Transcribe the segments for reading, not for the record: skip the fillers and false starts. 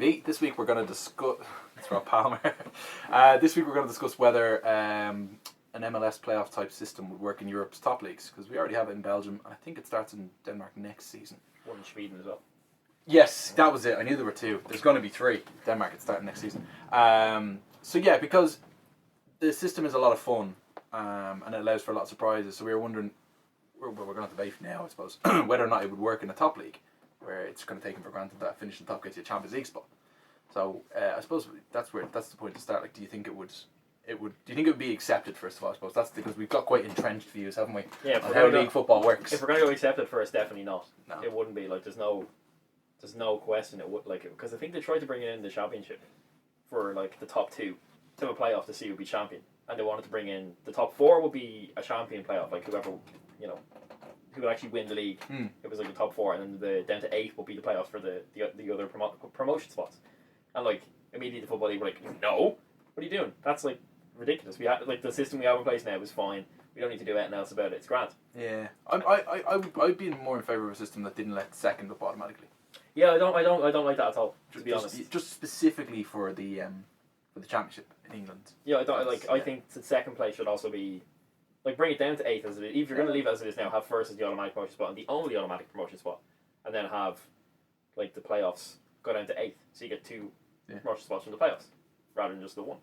Pete. This week we're going to discuss. It's Rob Palmer. This week we're going to discuss whether an MLS playoff type system would work in Europe's top leagues, because we already have it in Belgium, and I think it starts in Denmark next season. One in Sweden as well. Yes, that was it. I knew there were two. There's going to be three. Denmark is starting next season. So yeah, because the system is a lot of fun, and it allows for a lot of surprises. So we were wondering, we're going to debate now, I suppose, whether or not it would work in a top league, where it's going to take for granted that finishing top gets you a Champions League spot. So I suppose that's the point to start. Like, do you think it would? Do you think it would be accepted first of all? I suppose that's because we've got quite entrenched views, haven't we? Yeah. On how league football works. If we're going to accept it first, definitely not. No. It wouldn't be like there's no question it would because I think they tried to bring it in the championship for like the top two to have a playoff to see who would be champion, and they wanted to bring in the top four would be a champion playoff, like whoever who would actually win the league. It was like the top four, and then down to 8 would be the playoffs for the other promotion spots. And like immediately the football league were like, no, what are you doing? That's like ridiculous. We had like the system we have in place now is fine. We don't need to do anything else about it. It's grand. Yeah, I'd be more in favour of a system that didn't let second up automatically. Yeah, I don't like that at all. To be honest, just specifically for the championship in England. Yeah, I think the second place should also be like bring it down to 8th as it is. If you're going to leave it as it is now, have first as the automatic promotion spot and the only automatic promotion spot, and then have like the playoffs go down to 8th, so you get 2 promotion spots from the playoffs rather than just the one.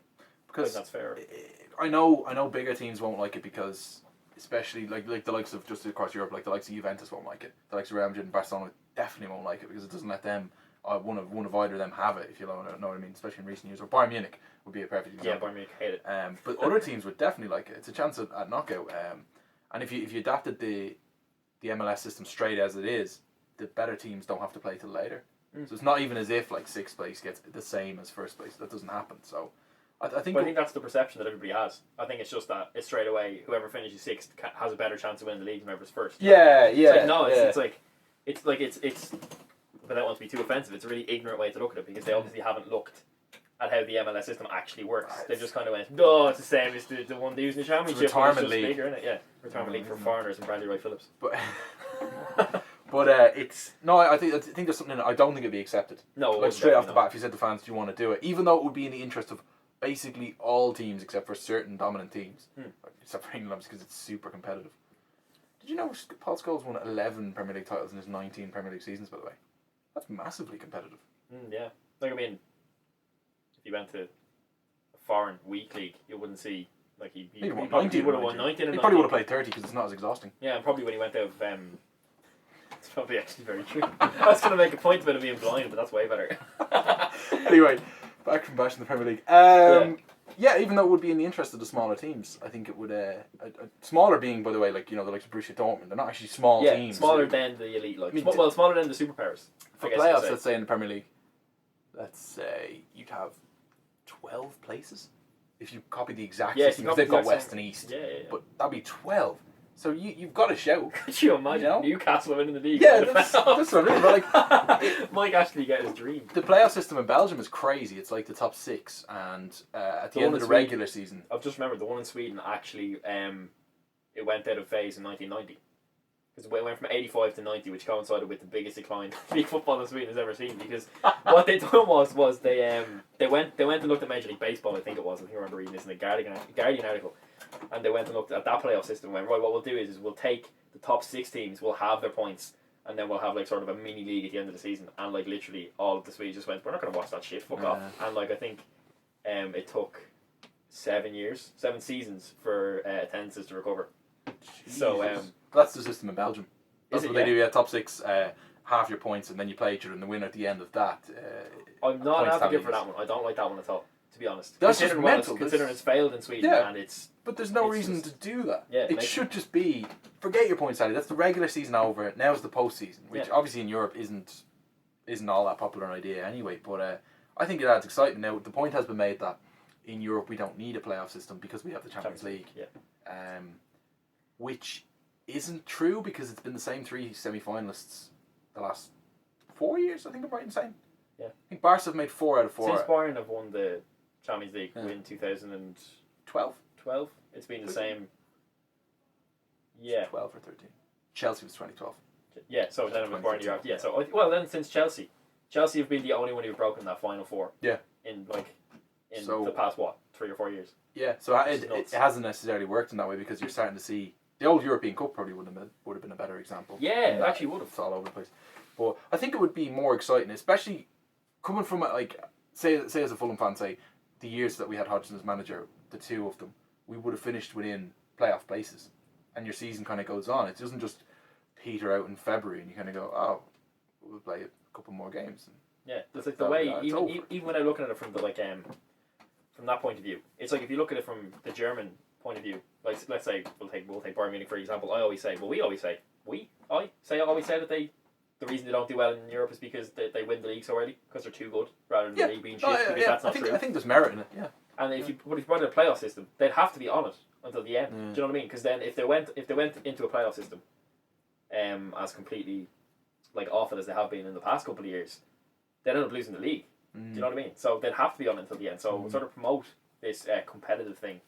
Because that's fair. I know bigger teams won't like it because, especially like the likes of just across Europe, like the likes of Juventus won't like it. The likes of Real Madrid and Barcelona definitely won't like it because it doesn't let them one of either of them have it, if you know what I mean. Especially in recent years, or Bayern Munich would be a perfect example. Yeah, Bayern Munich hate it. But other teams would definitely like it. It's a chance at knockout. And if you adapted the MLS system straight as it is, the better teams don't have to play till later. So it's not even as if like 6th place gets the same as 1st place. That doesn't happen. So I think that's the perception that everybody has. I think it's just that it's straight away whoever finishes 6th has a better chance of winning the league than whoever's first. Yeah. It's but I don't want to be too offensive. It's a really ignorant way to look at it because they obviously haven't looked at how the MLS system actually works. They just kind of went, oh, it's the same as the one they use in the championship. It's retirement league, bigger, isn't it? Yeah, retirement league for foreigners and Brandy Wright Phillips. But it's no. I think there's something. I don't think it'd be accepted. No, like straight off the bat, if you said to fans, do you want to do it? Even though it would be in the interest of basically all teams except for certain dominant teams, except for England because it's super competitive. Did you know Paul Scholes won 11 Premier League titles in his 19 Premier League seasons? By the way, that's massively competitive. Yeah, like I mean, if you went to a foreign weak league, you wouldn't see like he would have won 19. He probably would have played 30 because it's not as exhausting. Yeah, and probably when he went out of it's probably actually very true. I was going to make a point about him being blind, but that's way better. Anyway, back from bashing the Premier League. Yeah, even though it would be in the interest of the smaller teams, I think it would. Smaller being, by the way, like the likes of Borussia Dortmund, they're not actually small teams. Smaller than the elite, smaller than the superpowers. For playoffs, let's say in the Premier League, let's say you'd have 12 places if you copy the exact system. Because they've got West and East, but that'd be 12. So you've got a shout. Could you imagine Newcastle winning the league? Yeah, that's what I mean. But like, Mike Ashley get his dream. The playoff system in Belgium is crazy. It's like the top 6, and at the end of the regular season, I've just remembered the one in Sweden actually. It went out of phase in 1990 because it went from 85 to 90, which coincided with the biggest decline league football in Sweden has ever seen. Because what they done was they went and looked at Major League Baseball. I think I remember reading this in a Guardian article. And they went and looked at that playoff system and went, right, what we'll do is we'll take the top 6 teams, we'll have their points, and then we'll have like sort of a mini league at the end of the season. And like literally all of the Swedes just went, we're not going to watch that shit, fuck off. And like I think it took 7 seasons for attendances to recover. Jesus. So that's the system in Belgium. That's what they do. Yeah, top 6, half your points, and then you play each other, and the winner at the end of that. I'm not an advocate for that one. I don't like that one at all, to be honest. That's just mental. Considering it's failed in Sweden, and it's. But there's no reason to do that. Yeah, it should just be, forget your points, Sally. That's the regular season over. Now's the postseason, which obviously in Europe isn't all that popular an idea anyway. But I think it adds excitement. Now the point has been made that in Europe we don't need a playoff system because we have the Champions League. Yeah. Which isn't true because it's been the same 3 semi-finalists the last 4 years. I think I'm right in saying. Yeah. I think Barca have made 4 out of 4. Since Bayern have won the Champions League in 2012. It's been the same. Yeah. 12 or 13. Chelsea was 2012. Yeah, so then it was Bayern year after. Yeah, so well then since Chelsea, Chelsea have been the only one who've broken that final four. Yeah. In So- the past 3 or 4 years. Yeah, so Which is it nuts. hasn't necessarily worked in that way because you're starting to see the old European Cup probably would have been a better example. Yeah, in it that actually would have. It's all over the place, but I think it would be more exciting, especially coming from like say as a Fulham fan, say the years that we had Hodgson as manager, the two of them, we would have finished within playoff places, and your season kind of goes on. It doesn't just peter out in February and you kind of go, oh, we'll play a couple more games. Yeah, it's like That- the way it's even over. even when I looking at it from the from that point of view, it's like if you look at it from the German point of view, like let's say we'll take Bayern Munich for example. I always say that the reason they don't do well in Europe is because they win the league so early because they're too good rather than Yeah. the league being shit because that's not true. I think there's merit in it. Yeah. And if you put it in a playoff system, they'd have to be on it until the end. Yeah. Do you know what I mean? Because then if they went into a playoff system, as completely like awful as they have been in the past couple of years, they'd end up losing the league. Do you know what I mean? So they'd have to be on it until the end. So sort of promote this competitive thing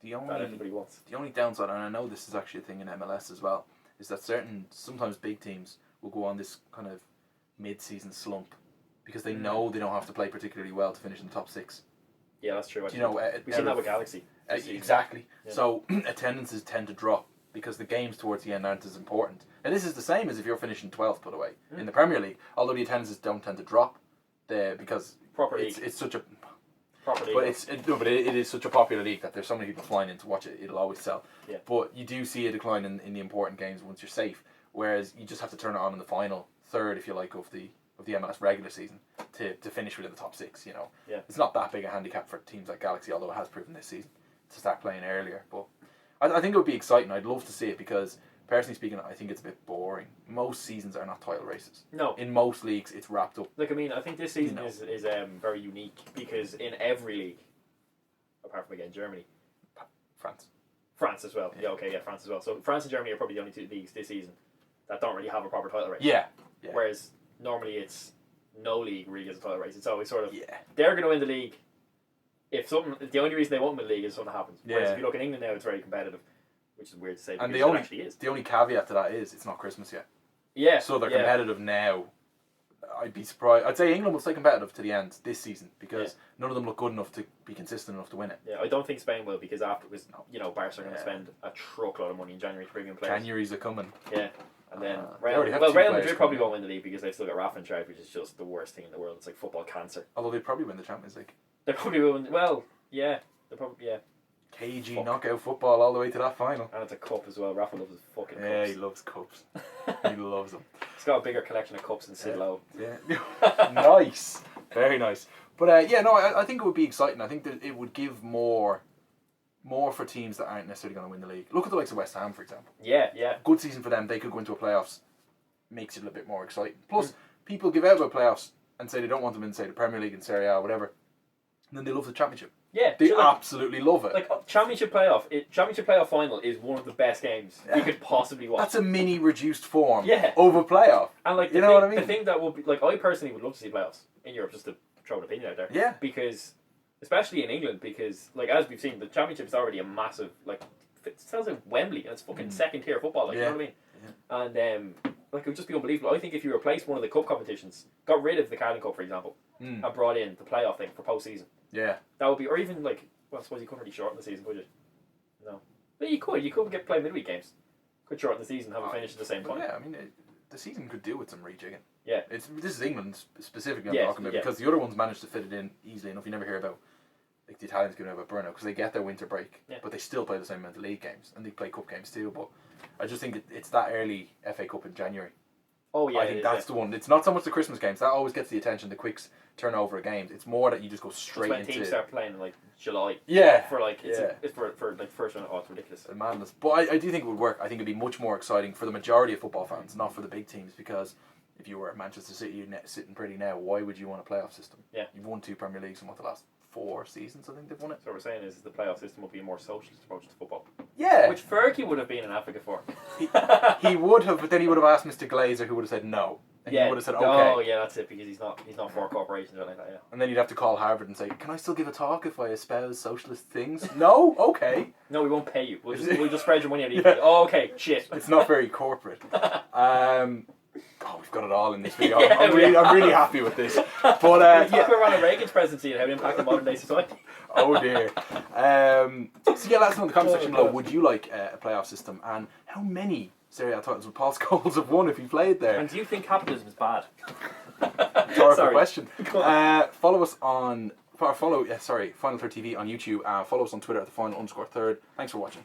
The that only everybody wants. The only downside, and I know this is actually a thing in MLS as well, is that sometimes big teams will go on this kind of mid-season slump because they know they don't have to play particularly well to finish in the top six. Yeah, that's true. Do you know, We've seen that with Galaxy. this season. exactly. Yeah. So attendances tend to drop because the games towards the end aren't as important. And this is the same as if you're finishing 12th, by the way, in the Premier League. Although the attendances don't tend to drop, because Proper it's league. it's such a Proper league. but it is such a popular league that there's so many people flying in to watch it. It'll always sell. Yeah. But you do see a decline in the important games once you're safe. Whereas you just have to turn it on in the final third, if you like, of the MLS regular season to finish within the top six. You know. Yeah. It's not that big a handicap for teams like Galaxy, although it has proven this season to start playing earlier. But I think it would be exciting. I'd love to see it because, personally speaking, I think it's a bit boring. Most seasons are not title races. No. In most leagues, it's wrapped up. Look, I mean, I think this season No. is very unique because in every league, apart from again Germany, France as well. Yeah. Yeah, okay, yeah, France as well. So France and Germany are probably the only two leagues this season that don't really have a proper title race. Yeah. Whereas normally it's no league really has a title race. It's always sort of Yeah. they're going to win the league. If the only reason they won't win the league is something happens. Whereas Yeah. if you look in England now, it's very competitive, which is weird to say. And because the only it actually is. the only caveat to that is it's not Christmas yet. Yeah. So they're yeah. competitive now. I'd be surprised. I'd say England will stay competitive to the end this season because none of them look good enough to be consistent enough to win it. Yeah, I don't think Spain will because afterwards, Barca are going to Yeah. spend a truckload of money in January to bring in players. January's are coming. Yeah, and then they already have Real two players Madrid probably coming. won't win the league because they've still got Rafa in charge, which is just the worst thing in the world. It's like football cancer. Although they probably win the Champions League. They probably will win. Well, yeah, they probably KG Fuck. knockout football all the way to that final. and it's a cup as well. Rafa loves his fucking Yeah, cups. he loves cups. He loves them. He's got a bigger collection of cups than Sid Yeah. Lowe. Yeah. Nice. Very nice. But I think it would be exciting. I think that it would give more for teams that aren't necessarily going to win the league. Look at the likes of West Ham, for example. Yeah. Good season for them. They could go into a playoffs. Makes it a little bit more exciting. Plus, people give out about playoffs and say they don't want them in, say, the Premier League and Serie A or whatever. And then they love the Championship. Yeah, They so like, absolutely love it. Championship playoff final is one of the best games you could possibly watch. That's a mini reduced form Yeah. of a playoff. And like You know what I mean? The thing that would be like, I personally would love to see playoffs in Europe, just to throw an opinion out there. Yeah. Because, especially in England, because like as we've seen, the Championship is already a massive it sounds like Wembley, and it's fucking second tier football. Like Yeah. you know what I mean? And it would just be unbelievable. I think if you replaced one of the cup competitions, got rid of the Carling Cup, for example, and brought in the playoff thing for post-season, Yeah. that would be, or even I suppose you couldn't really shorten the season, could you? No, but you could get play midweek games. Could shorten the season, have it finish at the same But time. yeah, I mean, the season could do with some rejigging. Yeah. This is England specifically I'm Yeah, talking about yeah. because the other ones managed to fit it in easily enough. You never hear about like the Italians giving about burnout because they get their winter break, Yeah. but they still play the same amount of league games and they play cup games too. But I just think it's that early FA Cup in January. Oh yeah, I think that's the one. It's not so much the Christmas games that always gets the attention. The quick turnover of games. It's more that you just go straight when into teams start playing in July. yeah For Yeah. it's for first round. Oh, it's ridiculous. madness. But I do think it would work. I think it'd be much more exciting for the majority of football fans, not for the big teams. Because if you were at Manchester City sitting pretty now, why would you want a playoff system? Yeah. You've won 2 Premier Leagues in the last 4 seasons. I think they've won it. So what we're saying is the playoff system would be a more socialist approach to football, Yeah. which Fergie would have been in Africa for. He would have, but then he would have asked Mr. Glazer, who would have said no. And he would have said okay. Oh yeah, that's it because he's not for corporations or anything like that. And then you'd have to call Harvard and say, "Can I still give a talk if I espouse socialist things?" No, okay. No, we won't pay you. We'll just spread your money out equally. Oh, okay, shit. It's not very corporate. Oh, we've got it all in this video. Yeah, I'm really happy with this. But Talk yeah. about Ronald Reagan's presidency and how it impacted modern day society. Oh dear. So yeah, let us know in the comment section below. God. Would you like a playoff system, and how many Serie A titles would Paul Scholes have won if he played there? And do you think capitalism is bad? Rhetorical question. Go on. Follow us on Final Third TV on YouTube. Follow us on Twitter at @the final_third. Thanks for watching.